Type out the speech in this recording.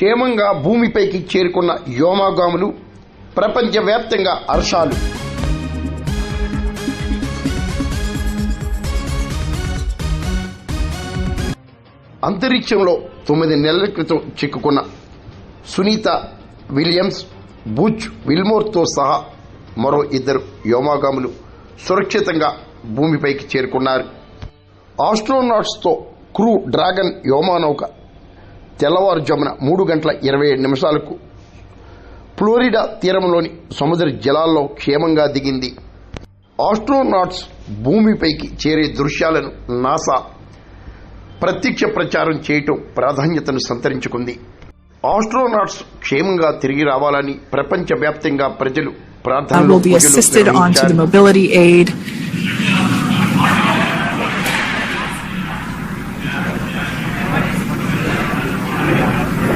క్షేమంగా భూమిపైకి చేరుకున్న వ్యోమగాములు, ప్రపంచవ్యాప్తంగా హర్షాలు. అంతరిక్షంలో 9 నెలల క్రితం చిక్కుకున్న సునీత విలియమ్స్, బుచ్ విల్మోర్తో సహా మరో 2 వ్యోమగాములు సురక్షితంగా భూమిపైకి చేరుకున్నారు. ఆస్ట్రోనాట్స్తో క్రూ డ్రాగన్ వ్యోమనౌక తెల్లవారుజామున 3:27 ఫ్లోరిడా తీరంలోని సముద్ర జలాల్లో క్షేమంగా దిగింది. ఆస్ట్రోనాట్స్ భూమిపైకి చేరే దృశ్యాలను నాసా ప్రత్యక్ష ప్రచారం చేయటం ప్రాధాన్యతను సంతరించుకుంది. ఆస్ట్రోనాట్స్ క్షేమంగా తిరిగి రావాలని ప్రపంచవ్యాప్తంగా ప్రజలు ప్రార్థనలు will be assisted onto the mobility aid